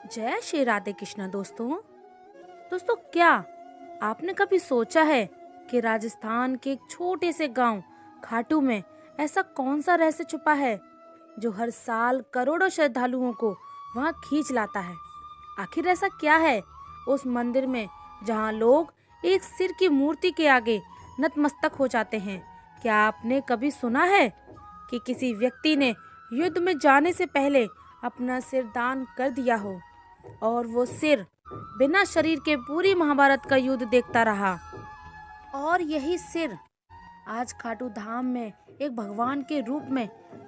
जय श्री राधे कृष्ण दोस्तों क्या आपने कभी सोचा है कि राजस्थान के एक छोटे से गांव खाटू में ऐसा कौन सा रहस्य छुपा है जो हर साल करोड़ों श्रद्धालुओं को वहां खींच लाता है। आखिर ऐसा क्या है उस मंदिर में जहां लोग एक सिर की मूर्ति के आगे नतमस्तक हो जाते हैं। क्या आपने कभी सुना है कि किसी व्यक्ति ने युद्ध में जाने से पहले अपना सिर दान कर दिया हो और वो सिर बिना शरीर के पूरी महाभारत का युद्ध देखता रहा। और यही सिर आज खाटू धाम में एक भगवान के रूप में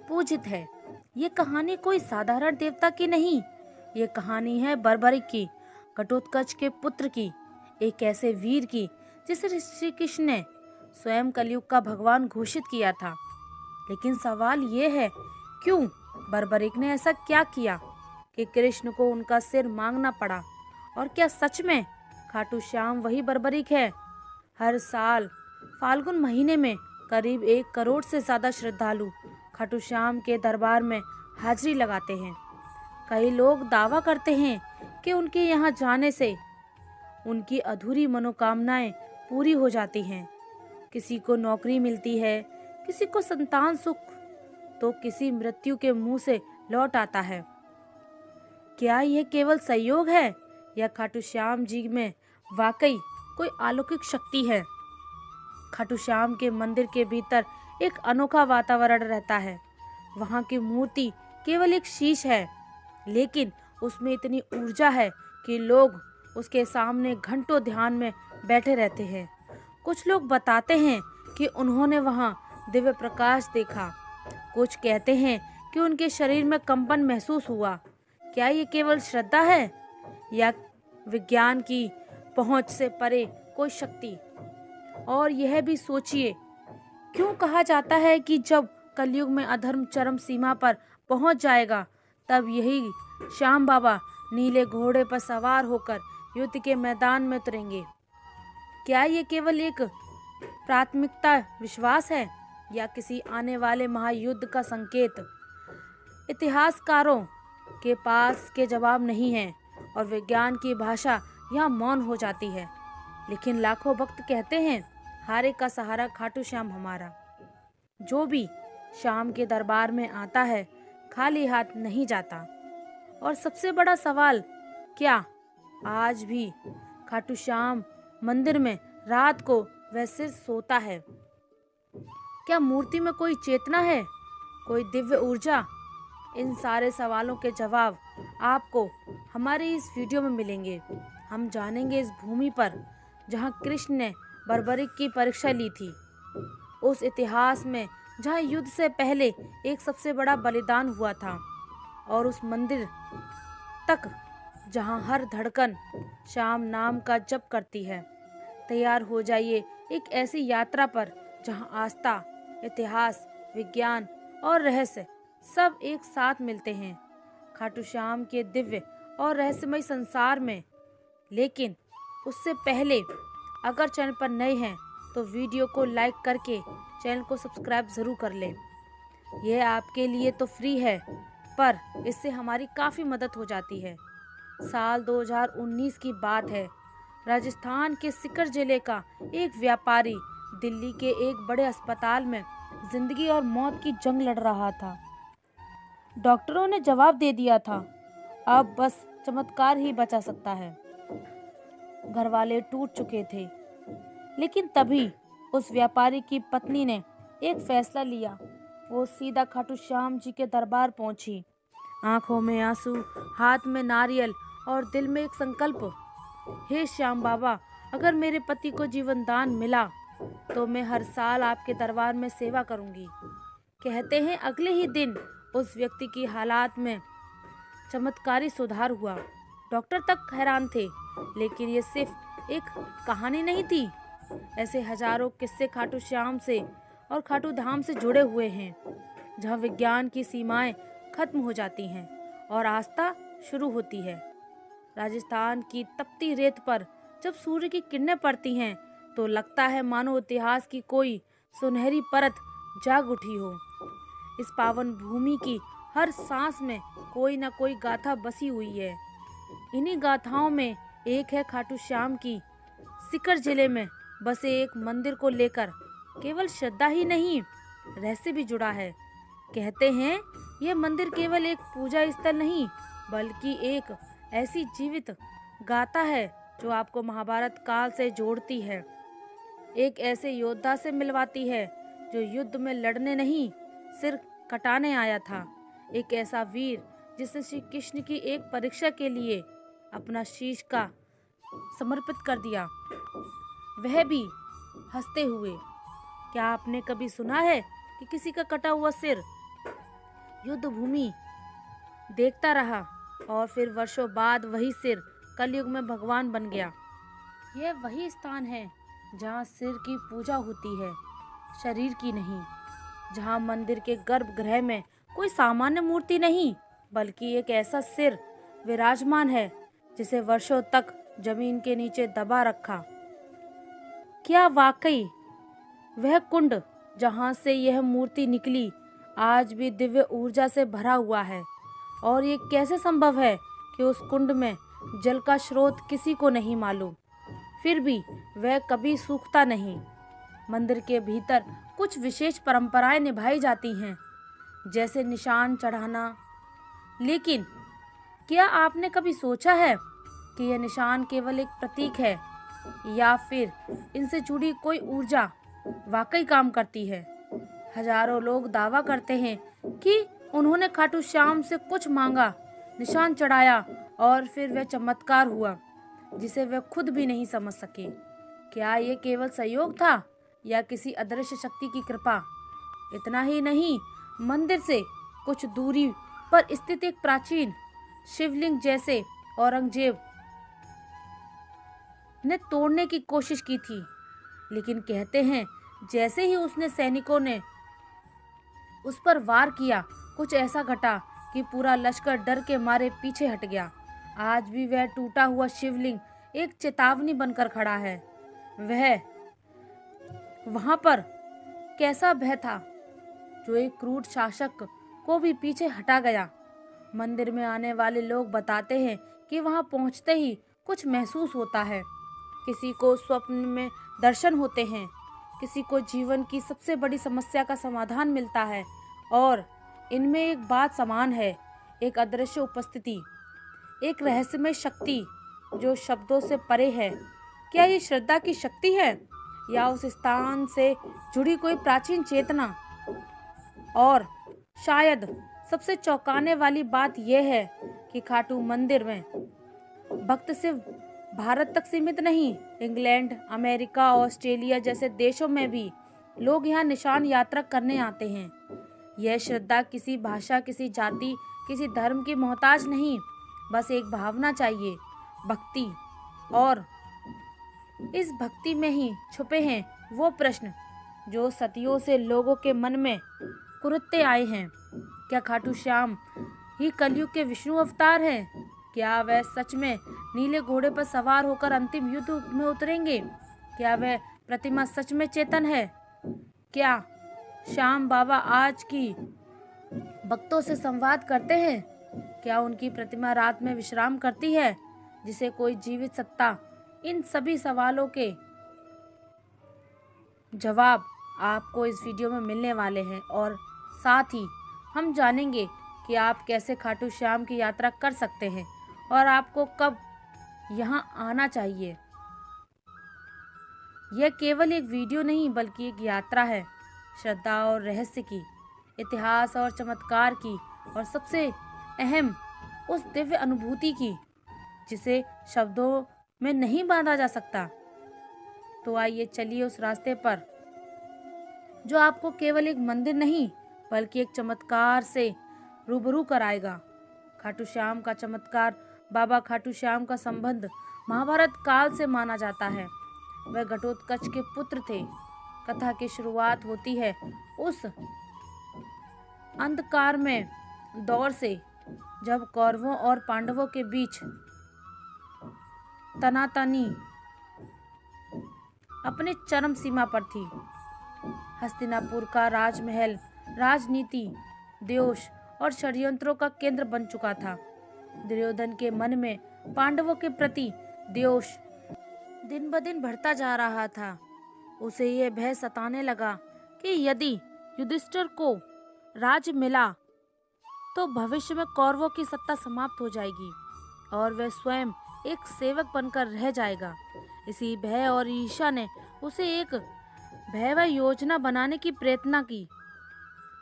पूजित है। ये कहानी कोई साधारण देवता की नहीं, ये कहानी है बर्बरिक की, घटोत्कच के पुत्र की, एक ऐसे वीर की जिसे श्री कृष्ण ने स्वयं कलयुग का भगवान घोषित किया था। लेकिन सवाल ये है, क्यों बर्बरिक ने ऐसा क्या किया कि कृष्ण को उनका सिर मांगना पड़ा? और क्या सच में खाटू श्याम वही बर्बरिक है? हर साल फाल्गुन महीने में करीब 1 करोड़ से ज्यादा श्रद्धालु खाटू श्याम के दरबार में हाजिरी लगाते हैं। कई लोग दावा करते हैं कि उनके यहाँ जाने से उनकी अधूरी मनोकामनाएं पूरी हो जाती हैं। किसी को नौकरी मिलती है, किसी को संतान सुख, तो किसी मृत्यु के मुंह से लौट आता है। क्या यह केवल संयोग है या खाटू श्याम जी में वाकई कोई अलौकिक शक्ति है? खाटू श्याम के मंदिर के भीतर एक अनोखा वातावरण रहता है। वहाँ की मूर्ति केवल एक शीश है, लेकिन उसमें इतनी ऊर्जा है कि लोग उसके सामने घंटों ध्यान में बैठे रहते हैं। कुछ लोग बताते हैं कि उन्होंने वहाँ दिव्य प्रकाश देखा, कुछ कहते हैं कि उनके शरीर में कंपन महसूस हुआ। क्या ये केवल श्रद्धा है या विज्ञान की पहुंच से परे कोई शक्ति? और यह भी सोचिए, क्यों कहा जाता है कि जब कलयुग में अधर्म चरम सीमा पर पहुंच जाएगा तब यही श्याम बाबा नीले घोड़े पर सवार होकर युद्ध के मैदान में उतरेंगे? क्या ये केवल एक प्राथमिकता विश्वास है या किसी आने वाले महायुद्ध का संकेत? इतिहासकारों के पास के जवाब नहीं है और विज्ञान की भाषा यहाँ मौन हो जाती है। लेकिन लाखों भक्त कहते हैं, हारे का सहारा खाटू श्याम हमारा। जो भी शाम के दरबार में आता है खाली हाथ नहीं जाता। और सबसे बड़ा सवाल, क्या आज भी खाटू श्याम मंदिर में रात को वह सिर सोता है? क्या मूर्ति में कोई चेतना है, कोई दिव्य ऊर्जा? इन सारे सवालों के जवाब आपको हमारे इस वीडियो में मिलेंगे। हम जानेंगे इस भूमि पर जहां कृष्ण ने बर्बरिक की परीक्षा ली थी, उस इतिहास में जहां युद्ध से पहले एक सबसे बड़ा बलिदान हुआ था, और उस मंदिर तक जहां हर धड़कन श्याम नाम का जप करती है। तैयार हो जाइए एक ऐसी यात्रा पर जहां आस्था, इतिहास, विज्ञान और रहस्य सब एक साथ मिलते हैं खाटू श्याम के दिव्य और रहस्यमय संसार में। लेकिन उससे पहले अगर चैनल पर नए हैं तो वीडियो को लाइक करके चैनल को सब्सक्राइब ज़रूर कर लें। यह आपके लिए तो फ्री है, पर इससे हमारी काफ़ी मदद हो जाती है। साल 2019 की बात है। राजस्थान के सीकर जिले का एक व्यापारी दिल्ली के एक बड़े अस्पताल में जिंदगी और मौत की जंग लड़ रहा था। डॉक्टरों ने जवाब दे दिया था, अब बस चमत्कार ही बचा सकता है। घर वाले टूट चुके थे। लेकिन तभी उस व्यापारी की पत्नी ने एक फैसला लिया। वो सीधा खाटू श्याम जी के दरबार पहुंची, आंखों में आंसू, हाथ में नारियल और दिल में एक संकल्प, हे श्याम बाबा, अगर मेरे पति को जीवन दान मिला तो मैं हर साल आपके दरबार में सेवा करूंगी। कहते हैं अगले ही दिन उस व्यक्ति की हालात में चमत्कारी सुधार हुआ। डॉक्टर तक हैरान थे। लेकिन ये सिर्फ एक कहानी नहीं थी। ऐसे हजारों किस्से खाटू श्याम से और खाटू धाम से जुड़े हुए हैं, जहाँ विज्ञान की सीमाएं खत्म हो जाती हैं और आस्था शुरू होती है। राजस्थान की तपती रेत पर जब सूर्य की किरणें पड़ती हैं तो लगता है मानो इतिहास की कोई सुनहरी परत जाग उठी हो। इस पावन भूमि की हर सांस में कोई न कोई गाथा बसी हुई है। इन्हीं गाथाओं में एक है खाटू श्याम की सीकर जिले में बसे एक मंदिर को लेकर केवल श्रद्धा ही नहीं, रहस्य भी जुड़ा है। कहते हैं यह मंदिर केवल एक पूजा स्थल नहीं बल्कि एक ऐसी जीवित गाथा है जो आपको महाभारत काल से जोड़ती है, एक ऐसे योद्धा से मिलवाती है जो युद्ध में लड़ने नहीं सिर कटाने आया था, एक ऐसा वीर जिसने श्री कृष्ण की एक परीक्षा के लिए अपना शीश का समर्पित कर दिया, वह भी हंसते हुए। क्या आपने कभी सुना है कि किसी का कटा हुआ सिर युद्ध भूमि देखता रहा और फिर वर्षों बाद वही सिर कलयुग में भगवान बन गया? यह वही स्थान है जहाँ सिर की पूजा होती है, शरीर की नहीं, जहाँ मंदिर के गर्भगृह में कोई सामान्य मूर्ति नहीं बल्कि एक ऐसा सिर विराजमान है जिसे वर्षों तक जमीन के नीचे दबा रखा। क्या वाकई वह कुंड जहाँ से यह मूर्ति निकली आज भी दिव्य ऊर्जा से भरा हुआ है? और ये कैसे संभव है कि उस कुंड में जल का स्रोत किसी को नहीं मालूम, फिर भी वह कभी सूखता नहीं? मंदिर के भीतर कुछ विशेष परंपराएं निभाई जाती हैं, जैसे निशान चढ़ाना। लेकिन क्या आपने कभी सोचा है कि यह निशान केवल एक प्रतीक है या फिर इनसे जुड़ी कोई ऊर्जा वाकई काम करती है? हजारों लोग दावा करते हैं कि उन्होंने खाटू श्याम से कुछ मांगा, निशान चढ़ाया और फिर वह चमत्कार हुआ जिसे वे खुद भी नहीं समझ सके। क्या ये केवल संयोग था या किसी अदृश्य शक्ति की कृपा? इतना ही नहीं, मंदिर से कुछ दूरी पर स्थित एक प्राचीन शिवलिंग जैसे औरंगजेब ने तोड़ने की कोशिश की थी, लेकिन कहते हैं जैसे ही उसने सैनिकों ने उस पर वार किया, कुछ ऐसा घटा कि पूरा लश्कर डर के मारे पीछे हट गया। आज भी वह टूटा हुआ शिवलिंग एक चेतावनी बनकर खड़ा है। वह वहां पर कैसा भय था जो एक क्रूर शासक को भी पीछे हटा गया। मंदिर में आने वाले लोग बताते हैं कि वहां पहुंचते ही कुछ महसूस होता है, किसी को स्वप्न में दर्शन होते हैं, किसी को जीवन की सबसे बड़ी समस्या का समाधान मिलता है और इनमें एक बात समान है, एक अदृश्य उपस्थिति, एक रहस्यमय शक्ति जो शब्दों से परे है। क्या ये श्रद्धा की शक्ति है या उस स्थान से जुड़ी कोई प्राचीन चेतना? और शायद सबसे चौंकाने वाली बात यह है कि खाटू मंदिर में भक्त सिर्फ भारत तक सीमित नहीं, इंग्लैंड, अमेरिका, ऑस्ट्रेलिया जैसे देशों में भी लोग यहाँ निशान यात्रा करने आते हैं। यह श्रद्धा किसी भाषा, किसी जाति, किसी धर्म की मोहताज नहीं, बस एक भावना चाहिए, भक्ति। और इस भक्ति में ही छुपे हैं वो प्रश्न जो सदियों से लोगों के मन में कुरुत्ते आए हैं। क्या खाटू श्याम ही कलयुग के विष्णु अवतार हैं? क्या वह सच में नीले घोड़े पर सवार होकर अंतिम युद्ध में उतरेंगे? क्या वह प्रतिमा सच में चेतन है? क्या श्याम बाबा आज की भक्तों से संवाद करते हैं? क्या उनकी प्रतिमा रात में विश्राम करती है जिसे कोई जीवित सत्ता? इन सभी सवालों के जवाब आपको इस वीडियो में मिलने वाले हैं और साथ ही हम जानेंगे कि आप कैसे खाटू श्याम की यात्रा कर सकते हैं और आपको कब यहाँ आना चाहिए। यह केवल एक वीडियो नहीं बल्कि एक यात्रा है, श्रद्धा और रहस्य की, इतिहास और चमत्कार की, और सबसे अहम उस दिव्य अनुभूति की जिसे शब्दों में नहीं बांधा जा सकता। तो आइए चलिए उस रास्ते पर जो आपको केवल एक मंदिर नहीं बल्कि एक चमत्कार से रूबरू कराएगा। खाटू श्याम का चमत्कार। बाबा खाटू श्याम का संबंध महाभारत काल से माना जाता है। वह घटोत्कच के पुत्र थे। कथा की शुरुआत होती है उस अंधकार में दौर से जब कौरवों और पांडवों के बीच तनातनी अपने चरम सीमा पर थी। हस्तिनापुर का राजमहल राजनीति, दोष और षड्यंत्रों का केंद्र बन चुका था। दुर्योधन के मन में पांडवों के प्रति द्वेष दिन ब दिन बढ़ता जा रहा था। उसे ये भय सताने लगा कि यदि युधिष्ठिर को राज्य मिला तो भविष्य में कौरवों की सत्ता समाप्त हो जाएगी और वह स्वयं एक सेवक बनकर रह जाएगा। इसी भय और ईर्ष्या ने उसे एक भयावह योजना बनाने की प्रेरणा की।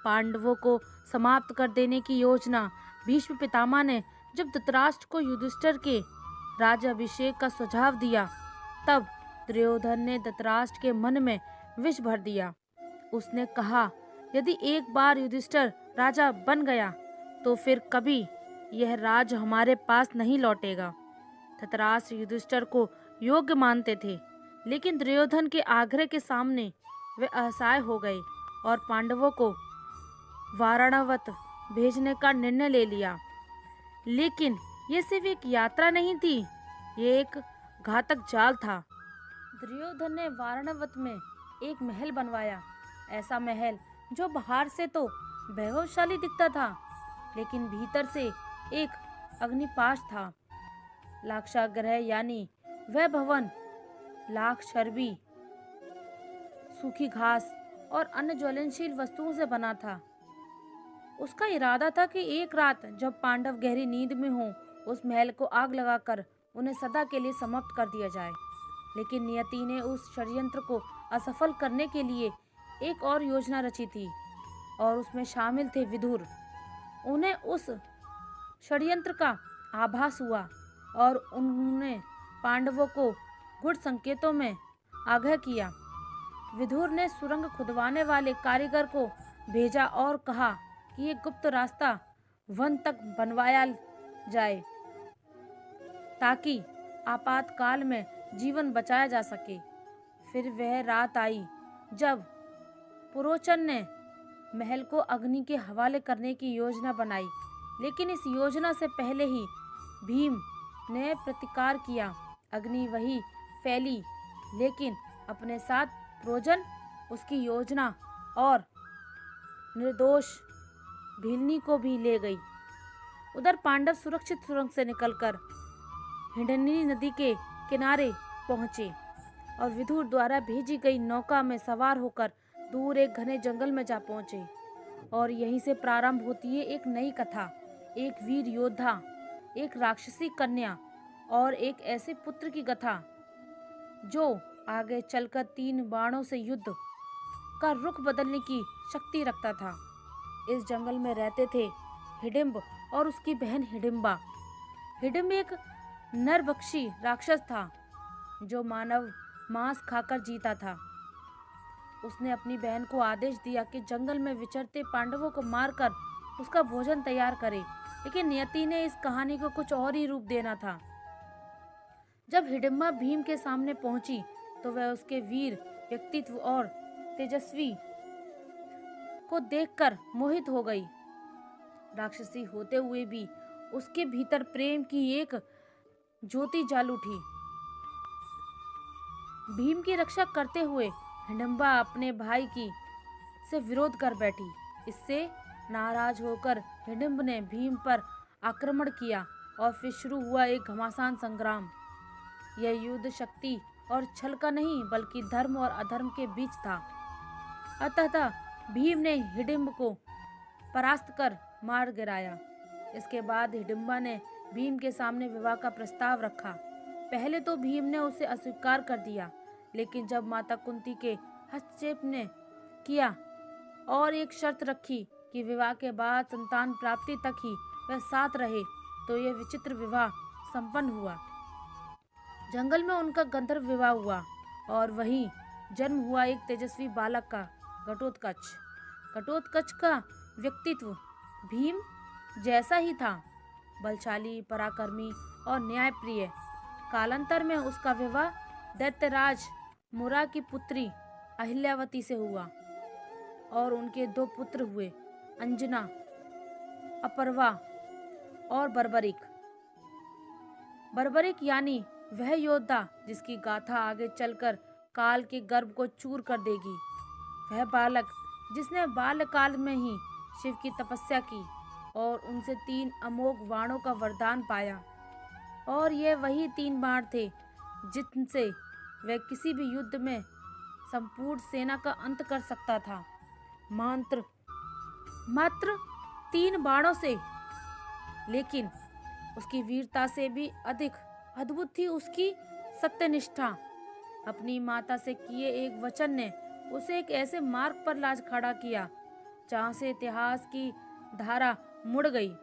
पांडवों को समाप्त कर देने की योजना भीष्म पितामह ने जब धृतराष्ट्र को युधिष्ठिर के राज्याभिषेक का सुझाव दिया, तब दुर्योधन ने धृतराष्ट्र के मन में विष भर दिया। उसने कहा, यदि एक बार युधिष्ठिर राजा बन गया तो फिर कभी यह राज हमारे पास नहीं लौटेगा। धृतराष्ट्र युधिष्ठिर को योग्य मानते थे, लेकिन दुर्योधन के आग्रह के सामने वे असहाय हो गए और पांडवों को वाराणवत भेजने का निर्णय ले लिया। लेकिन यह सिर्फ एक यात्रा नहीं थी, ये एक घातक जाल था। दुर्योधन ने वाराणवत में एक महल बनवाया, ऐसा महल जो बाहर से तो वैभवशाली दिखता था, लेकिन भीतर से एक अग्निपाश था। लाक्षागृह यानी वह भवन लाख चर्बी, सूखी घास और अन्य ज्वलनशील वस्तुओं से बना था। उसका इरादा था कि एक रात जब पांडव गहरी नींद में हों, उस महल को आग लगाकर उन्हें सदा के लिए समाप्त कर दिया जाए। लेकिन नियति ने उस षड्यंत्र को असफल करने के लिए एक और योजना रची थी और उसमें शामिल थे विदुर। उन्हें उस षड्यंत्र का आभास हुआ और उन्होंने पांडवों को गुप्त संकेतों में आगाह किया। विदुर ने सुरंग खुदवाने वाले कारीगर को भेजा और कहा कि ये गुप्त रास्ता वन तक बनवाया जाए ताकि आपातकाल में जीवन बचाया जा सके। फिर वह रात आई जब पुरोचन ने महल को अग्नि के हवाले करने की योजना बनाई, लेकिन इस योजना से पहले ही भीम ने प्रतिकार किया। अग्नि वही फैली, लेकिन अपने साथ पुरोचन, उसकी योजना और निर्दोष भीलनी को भी ले गई। उधर पांडव सुरक्षित सुरंग से निकलकर हिंडनी नदी के किनारे पहुंचे और विदुर द्वारा भेजी गई नौका में सवार होकर दूर एक घने जंगल में जा पहुंचे। और यहीं से प्रारंभ होती है एक नई कथा, एक वीर योद्धा, एक राक्षसी कन्या और एक ऐसे पुत्र की कथा जो आगे चलकर 3 बाणों से युद्ध का रुख बदलने की शक्ति रखता था। इस जंगल में रहते थे हिडिंब और उसकी बहन हिडिंबा। हिडिंब एक नरभक्षी राक्षस था जो मानव मांस खाकर जीता था। उसने अपनी बहन को आदेश दिया कि जंगल में विचरते पांडवों को मारकर उसका भोजन तैयार करे, लेकिन नियति ने इस कहानी को कुछ और ही रूप देना था। जब हिडिंबा भीम के सामने पहुंची तो वह उसके वीर व्यक्तित्व और तेजस्वी को देखकर मोहित हो गई। राक्षसी होते हुए भी उसके भीतर प्रेम की एक ज्योति जल उठी। भीम की रक्षा करते हुए हिडिंबा अपने भाई की से विरोध कर बैठी। इससे नाराज होकर हिडिंब ने भीम पर आक्रमण किया और फिर शुरू हुआ एक घमासान संग्राम। यह युद्ध शक्ति और छल का नहीं बल्कि धर्म और अधर्म के बीच था। अतः भीम ने हिडिंब को परास्त कर मार गिराया। इसके बाद हिडिंबा ने भीम के सामने विवाह का प्रस्ताव रखा। पहले तो भीम ने उसे अस्वीकार कर दिया, लेकिन जब माता कुंती के हस्तक्षेप ने किया और एक शर्त रखी कि विवाह के बाद संतान प्राप्ति तक ही वह साथ रहे, तो यह विचित्र विवाह संपन्न हुआ। जंगल में उनका गंधर्व विवाह हुआ और वहीं जन्म हुआ एक तेजस्वी बालक का, घटोत्कच। घटोत्कच का व्यक्तित्व भीम जैसा ही था, बलशाली, पराक्रमी और न्यायप्रिय। कालांतर में उसका विवाह दैत्यराज मुरा की पुत्री अहिल्यावती से हुआ और उनके 2 पुत्र हुए, अंजना, अपर्वा और बर्बरिक। बर्बरिक यानी वह योद्धा जिसकी गाथा आगे चलकर काल के गर्भ को चूर कर देगी। वह बालक जिसने बाल्यकाल में ही शिव की तपस्या की और उनसे 3 अमोघ बाणों का वरदान पाया। और ये वही 3 बाण थे जिनसे वह किसी भी युद्ध में संपूर्ण सेना का अंत कर सकता था। मात्र 3 बाणों से। लेकिन उसकी वीरता से भी अधिक अद्भुत थी उसकी सत्यनिष्ठा। अपनी माता से किए एक वचन ने उसे एक ऐसे मार्ग पर लाज खड़ा किया जहाँ से इतिहास की धारा मुड़ गई।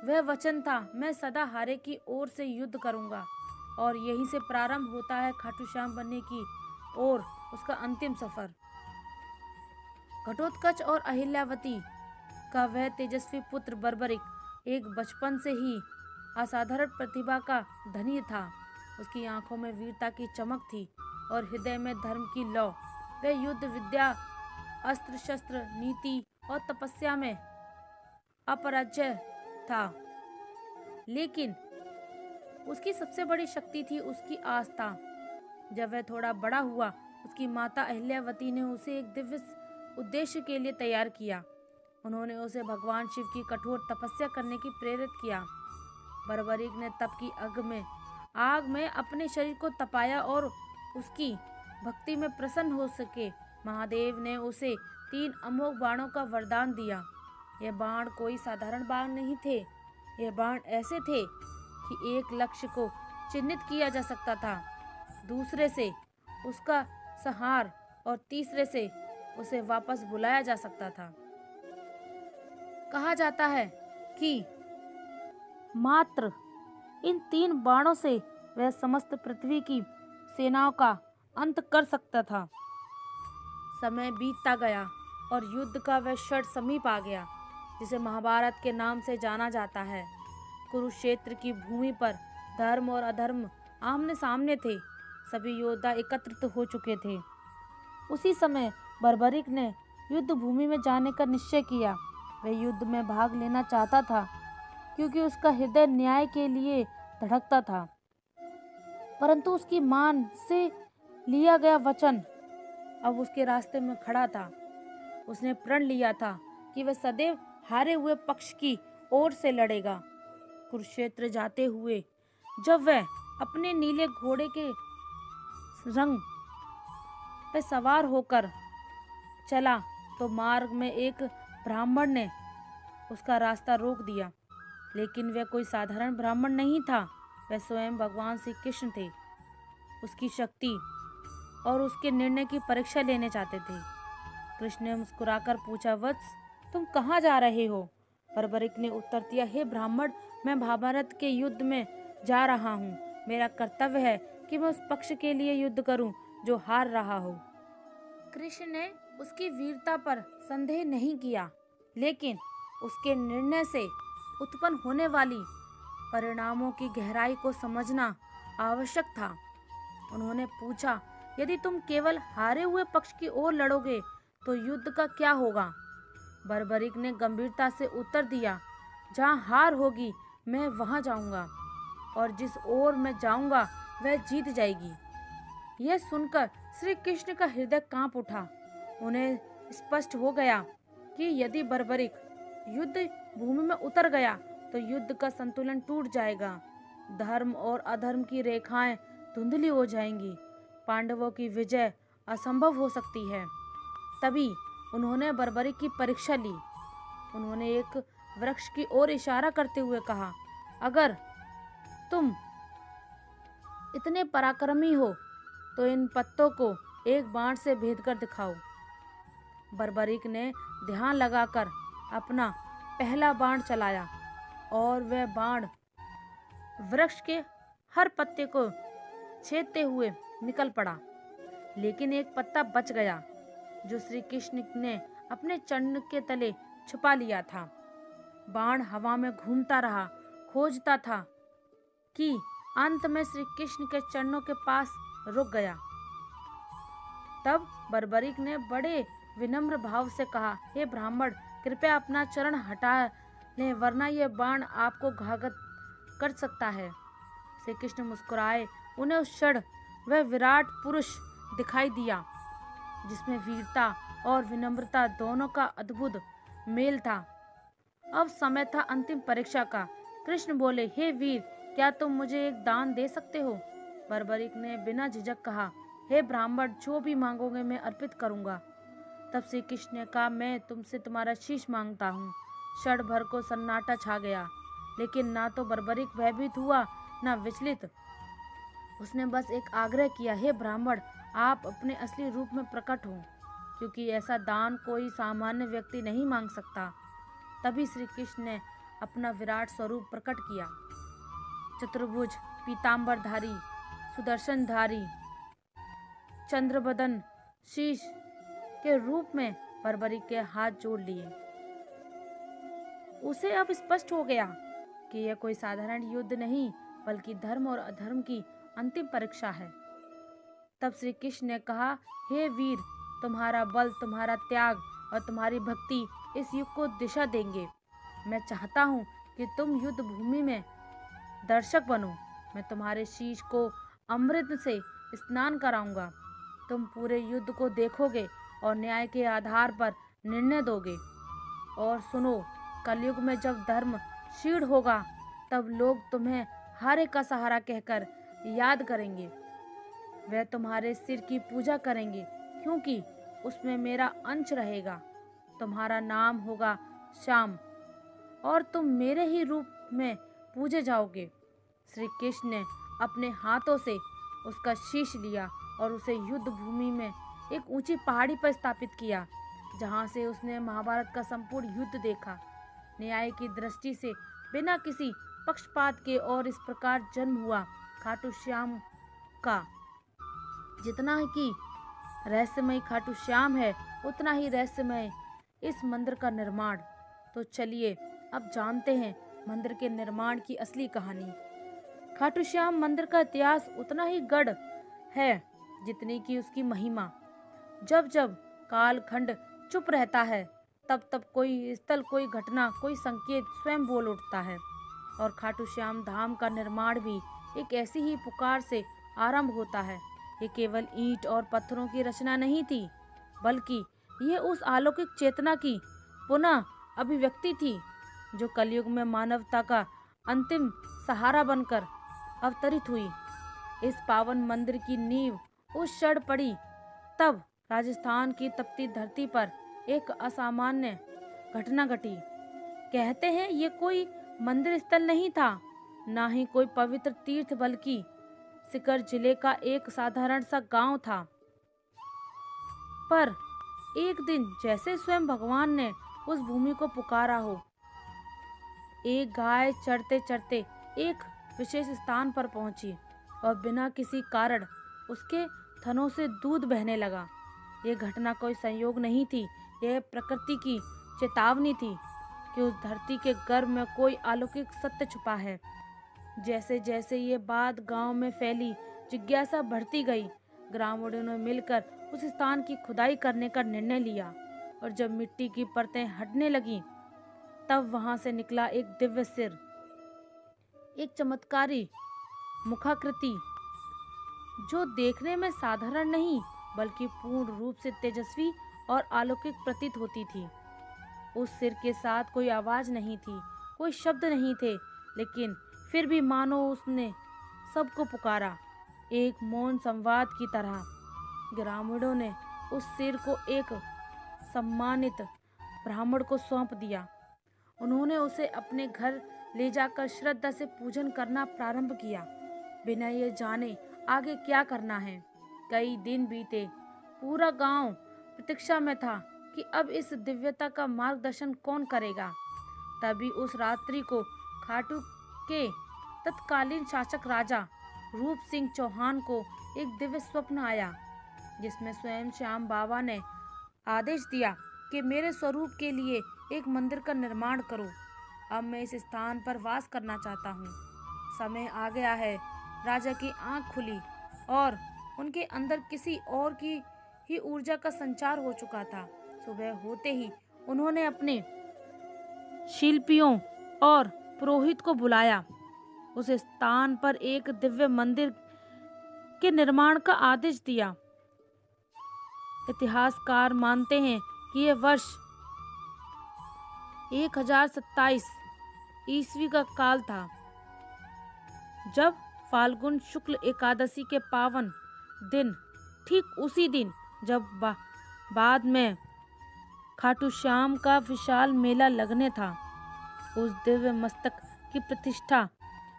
वह वचन था, मैं सदा हारे की ओर से युद्ध करूंगा। और यहीं से प्रारंभ होता है खाटू श्याम बनने की ओर उसका अंतिम सफर। घटोत्कच और अहिल्यावती का वह तेजस्वी पुत्र बर्बरिक एक बचपन से ही असाधारण प्रतिभा का धनी था। उसकी आंखों में वीरता की चमक थी और हृदय में धर्म की लौ। वह युद्ध विद्या, अस्त्र शस्त्र, नीति और तपस्या में अपराजय था। लेकिन उसकी सबसे बड़ी शक्ति थी उसकी आस्था। जब वह थोड़ा बड़ा हुआ, उसकी माता अहिल्यावती ने उसे एक दिव्य उद्देश्य के लिए तैयार किया। उन्होंने उसे भगवान शिव की कठोर तपस्या करने की प्रेरित किया। बर्बरिक ने तप की आग में अपने शरीर को तपाया और उसकी भक्ति में प्रसन्न हो सके महादेव ने उसे 3 अमोघ बाणों का वरदान दिया। ये बाण कोई साधारण बाण नहीं थे। ये बाण ऐसे थे कि एक लक्ष्य को चिन्हित किया जा सकता था, दूसरे से उसका संहार और तीसरे से उसे वापस बुलाया जा सकता था। कहा जाता है कि मात्र इन 3 बाणों से वह समस्त पृथ्वी की सेनाओं का अंत कर सकता था। समय बीतता गया और युद्ध का वह क्षण समीप आ गया जिसे महाभारत के नाम से जाना जाता है। कुरुक्षेत्र की भूमि पर धर्म और अधर्म आमने सामने थे। सभी योद्धा एकत्रित हो चुके थे। उसी समय बर्बरिक ने युद्ध भूमि में जाने का निश्चय किया। वह युद्ध में भाग लेना चाहता था क्योंकि उसका हृदय न्याय के लिए धड़कता था। परंतु उसकी मां से लिया गया वचन अब उसके रास्ते में खड़ा था। उसने प्रण लिया था कि वह सदैव हारे हुए पक्ष की ओर से लड़ेगा। कुरुक्षेत्र जाते हुए जब वह अपने नीले घोड़े के रंग पे सवार होकर चला तो मार्ग में एक ब्राह्मण ने उसका रास्ता रोक दिया। लेकिन वह कोई साधारण ब्राह्मण नहीं था, वह स्वयं भगवान श्री कृष्ण थे। उसकी शक्ति और उसके निर्णय की परीक्षा लेने चाहते थे। कृष्ण ने मुस्कुराकर पूछा, वत्स तुम कहाँ जा रहे हो? बर्बरिक ने उत्तर दिया, हे ब्राह्मण, मैं महाभारत के युद्ध में जा रहा हूँ। मेरा कर्तव्य है कि मैं उस पक्ष के लिए युद्ध करूं जो हार रहा हो। कृष्ण ने उसकी वीरता पर संदेह नहीं किया, लेकिन उसके निर्णय से उत्पन्न होने वाली परिणामों की गहराई को समझना आवश्यक था। उन्होंने पूछा, यदि तुम केवल हारे हुए पक्ष की ओर लड़ोगे तो युद्ध का क्या होगा? बर्बरिक ने गंभीरता से उत्तर दिया, जहाँ हार होगी मैं वहाँ जाऊंगा और जिस ओर मैं जाऊंगा वह जीत जाएगी। यह सुनकर श्री कृष्ण का हृदय कांप उठा। उन्हें स्पष्ट हो गया कि यदि बर्बरिक युद्ध भूमि में उतर गया तो युद्ध का संतुलन टूट जाएगा। धर्म और अधर्म की रेखाएं धुंधली हो जाएंगी। पांडवों की विजय असंभव हो सकती है। तभी उन्होंने बर्बरिक की परीक्षा ली। उन्होंने एक वृक्ष की ओर इशारा करते हुए कहा, अगर तुम इतने पराक्रमी हो तो इन पत्तों को एक बाण से भेद कर दिखाओ। बर्बरिक ने ध्यान लगाकर अपना पहला बाण चलाया और वह बाण वृक्ष के हर पत्ते को छेदते हुए निकल पड़ा। लेकिन एक पत्ता बच गया जो श्री कृष्ण ने अपने चरण के तले छुपा लिया था। बाण हवा में घूमता रहा, खोजता था कि अंत में श्री कृष्ण के चरणों के पास रुक गया। तब बर्बरिक ने बड़े विनम्र भाव से कहा, हे ब्राह्मण, कृपया अपना चरण हटा लें, वरना यह बाण आपको घात कर सकता है। श्री कृष्ण मुस्कुराए। उन्हें उस क्षण वह विराट पुरुष दिखाई दिया जिसमें वीरता और विनम्रता दोनों का अद्भुत मेल था। अब समय था अंतिम परीक्षा का। कृष्ण बोले, हे वीर, क्या तुम मुझे एक दान दे सकते हो? बर्बरिक ने बिना झिझक कहा, हे ब्राह्मण, जो भी मांगोगे मैं अर्पित करूंगा। तब श्री कृष्ण ने कहा, मैं तुमसे तुम्हारा शीश मांगता हूँ। क्षण भर को सन्नाटा छा गया, लेकिन ना तो बर्बरिक भयभीत हुआ ना विचलित। उसने बस एक आग्रह किया, हे ब्राह्मण, आप अपने असली रूप में प्रकट हो, क्योंकि ऐसा दान कोई सामान्य व्यक्ति नहीं मांग सकता। तभी श्री कृष्ण ने अपना विराट स्वरूप प्रकट किया। चतुर्भुज, पीतांबरधारी, सुदर्शनधारी, चंद्रबदन शीश के रूप में बर्बरिक के हाथ जोड़ लिए। उसे अब स्पष्ट हो गया कि यह कोई साधारण युद्ध नहीं, बल्कि धर्म और अधर्म की अंतिम परीक्षा है। तब श्री कृष्ण ने कहा, हे वीर, तुम्हारा बल, तुम्हारा त्याग और तुम्हारी भक्ति इस युग को दिशा देंगे। मैं चाहता हूँ कि तुम युद्ध भूमि में दर्शक बनो। मैं तुम्हारे शीश को अमृत से स्नान कराऊंगा। तुम पूरे युद्ध को देखोगे और न्याय के आधार पर निर्णय दोगे। और सुनो, कलयुग में जब धर्म क्षीण होगा, तब लोग तुम्हें हारे का सहारा कहकर याद करेंगे। वे तुम्हारे सिर की पूजा करेंगे, क्योंकि उसमें मेरा अंश रहेगा। तुम्हारा नाम होगा श्याम, और तुम मेरे ही रूप में पूजे जाओगे। श्री कृष्ण ने अपने हाथों से उसका शीश लिया और उसे युद्ध भूमि में एक ऊंची पहाड़ी पर स्थापित किया, जहां से उसने महाभारत का संपूर्ण युद्ध देखा। न्याय की दृष्टि से बिना किसी पक्षपात के और इस प्रकार जन्म हुआ खाटू श्याम का। जितना कि रहस्यमय खाटू श्याम है, उतना ही रहस्यमय इस मंदिर का निर्माण। तो चलिए अब जानते हैं मंदिर के निर्माण की असली कहानी। खाटू श्याम मंदिर का इतिहास उतना ही गढ़ है जितनी की उसकी महिमा। जब जब कालखंड चुप रहता है, तब तब कोई स्थल, कोई घटना, कोई संकेत स्वयं बोल उठता है। और खाटू श्याम धाम का निर्माण भी एक ऐसी ही पुकार से आरंभ होता है। ये केवल ईंट और पत्थरों की रचना नहीं थी, बल्कि ये उस अलौकिक चेतना की पुनः अभिव्यक्ति थी जो कलयुग में मानवता का अंतिम सहारा बनकर अवतरित हुई। इस पावन मंदिर की नींव उस क्षण पड़ी, तब राजस्थान की तपती धरती पर एक असामान्य घटना घटी। कहते हैं ये कोई मंदिर स्थल नहीं था, ना ही कोई पवित्र तीर्थ, बल्कि सीकर जिले का एक साधारण सा गांव था। पर एक दिन जैसे स्वयं भगवान ने उस भूमि को पुकारा हो, एक गाय चढ़ते चढ़ते एक विशेष स्थान पर पहुंची और बिना किसी कारण उसके थनों से दूध बहने लगा। ये घटना कोई संयोग नहीं थी, यह प्रकृति की चेतावनी थी कि उस धरती के गर्भ में कोई अलौकिक सत्य छुपा है। जैसे जैसे ये बात गांव में फैली, जिज्ञासा बढ़ती गई। ग्रामीणों ने मिलकर उस स्थान की खुदाई करने का निर्णय लिया, और जब मिट्टी की परतें हटने लगीं, तब वहां से निकला एक दिव्य सिर, एक चमत्कारी मुखाकृति जो देखने में साधारण नहीं, बल्कि पूर्ण रूप से तेजस्वी और अलौकिक प्रतीत होती थी। उस सिर के साथ कोई आवाज नहीं थी, कोई शब्द नहीं थे, लेकिन फिर भी मानो उसने सबको पुकारा, एक मौन संवाद की तरह। ग्रामीणों ने उस सिर को एक सम्मानित ब्राह्मण को सौंप दिया। उन्होंने उसे अपने घर ले जाकर श्रद्धा से पूजन करना प्रारंभ किया, बिना ये जाने आगे क्या करना है। कई दिन बीते, पूरा गांव प्रतीक्षा में था कि अब इस दिव्यता का मार्गदर्शन कौन करेगा। तभी उस रात्रि को खाटू के तत्कालीन शासक राजा रूप सिंह चौहान को एक दिव्य स्वप्न आया, जिसमें स्वयं श्याम बाबा ने आदेश दिया कि मेरे स्वरूप के लिए एक मंदिर का निर्माण करो। अब मैं इस स्थान पर वास करना चाहता हूँ। समय आ गया है। राजा की आंख खुली और उनके अंदर किसी और की ही ऊर्जा का संचार हो चुका था। सुबह होते ही उन्होंने अपने शिल्पियों और पुरोहित को बुलाया। उस स्थान पर एक दिव्य मंदिर के निर्माण का आदेश दिया। इतिहासकार मानते हैं कि यह वर्ष 1027 ईस्वी का काल था। जब फाल्गुन शुक्ल एकादशी के पावन दिन, ठीक उसी दिन जब बाद में खाटू श्याम का विशाल मेला लगने था, उस दिव्य मस्तक की प्रतिष्ठा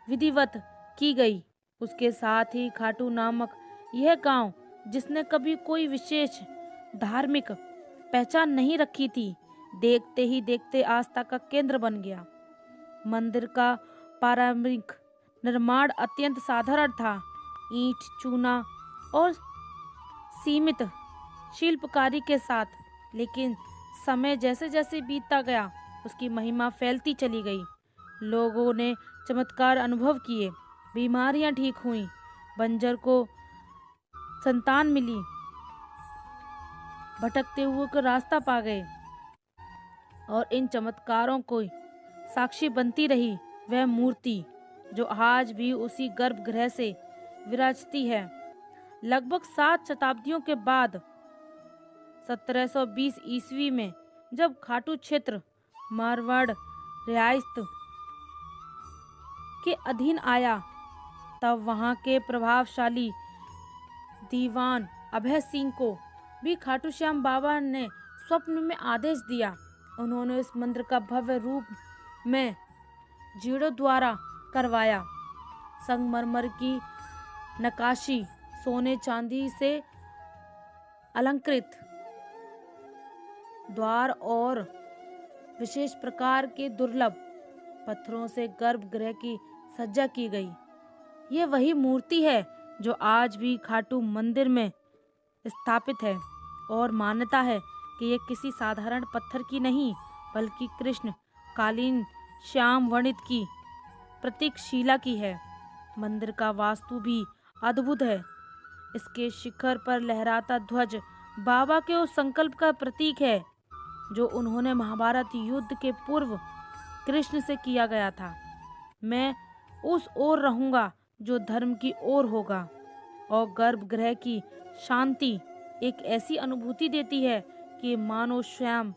विधिवत की गई। उसके साथ ही खाटू नामक यह गांव, जिसने कभी कोई विशेष धार्मिक पहचान नहीं रखी थी, देखते ही देखते आस्था का केंद्र बन गया। मंदिर का पारंपरिक निर्माण अत्यंत साधारण था। ईंट, चूना और सीमित शिल्पकारी के साथ, लेकिन समय जैसे जैसे बीतता गया उसकी महिमा फैलती चली गई। लोगों ने चमत्कार अनुभव किए, बीमारियां ठीक हुईं, बंजर को संतान मिली, भटकते हुए को रास्ता पा गए। और इन चमत्कारों को साक्षी बनती रही वह मूर्ति जो आज भी उसी गर्भगृह से विराजती है। लगभग 7 शताब्दियों के बाद 1720 ईस्वी में जब खाटू क्षेत्र मारवाड़ रियासत के अधीन आया, तब वहां के प्रभावशाली दीवान अभय सिंह को भी खाटू श्याम बाबा ने स्वप्न में आदेश दिया। उन्होंने इस मंदिर का भव्य रूप में जीर्णोद्धार करवाया। संगमरमर की नक्काशी, सोने चांदी से अलंकृत द्वार और विशेष प्रकार के दुर्लभ पत्थरों से गर्भगृह की सज्जा की गई। ये वही मूर्ति है जो आज भी खाटू मंदिर में स्थापित है, और मान्यता है कि ये किसी साधारण पत्थर की नहीं, बल्कि कृष्ण कालीन श्याम वर्णित की प्रतीकशिला की है। मंदिर का वास्तु भी अद्भुत है। इसके शिखर पर लहराता ध्वज बाबा के उस संकल्प का प्रतीक है जो उन्होंने महाभारत युद्ध के पूर्व कृष्ण से किया गया था। मैं उस ओर रहूंगा जो धर्म की ओर होगा। और गर्भगृह की शांति एक ऐसी अनुभूति देती है कि मानो स्वयं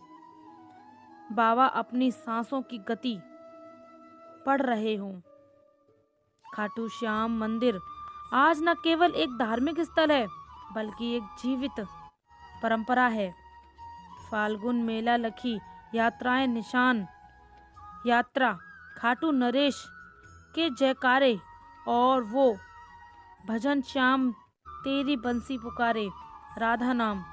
बाबा अपनी सांसों की गति पढ़ रहे हों। खाटू श्याम मंदिर आज न केवल एक धार्मिक स्थल है, बल्कि एक जीवित परंपरा है। फाल्गुन मेला, लखी यात्राएं, निशान यात्रा, खाटू नरेश के जयकारे और वो भजन, श्याम तेरी बंसी पुकारे, राधा नाम,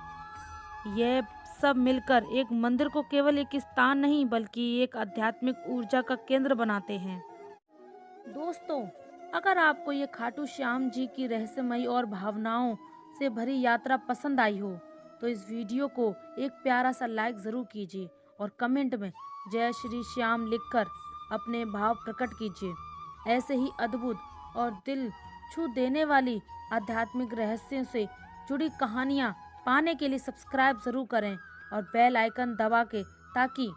ये सब मिलकर एक मंदिर को केवल एक स्थान नहीं बल्कि एक आध्यात्मिक ऊर्जा का केंद्र बनाते हैं। दोस्तों, अगर आपको ये खाटू श्याम जी की रहस्यमयी और भावनाओं से भरी यात्रा पसंद आई हो तो इस वीडियो को एक प्यारा सा लाइक ज़रूर कीजिए और कमेंट में जय श्री श्याम लिखकर अपने भाव प्रकट कीजिए। ऐसे ही अद्भुत और दिल छू देने वाली आध्यात्मिक रहस्यों से जुड़ी कहानियाँ पाने के लिए सब्सक्राइब ज़रूर करें और बेल आइकन दबा के, ताकि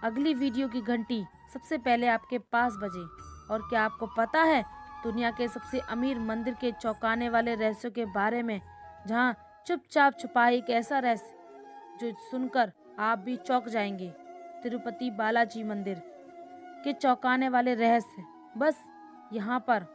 अगली वीडियो की घंटी सबसे पहले आपके पास बजे। और क्या आपको पता है दुनिया के सबसे अमीर मंदिर के चौंकाने वाले रहस्यों के बारे में, जहां चुपचाप छुपा है एक ऐसा रहस्य जो सुनकर आप भी चौंक जाएंगे। तिरुपति बालाजी मंदिर के चौंकाने वाले रहस्य बस यहाँ पर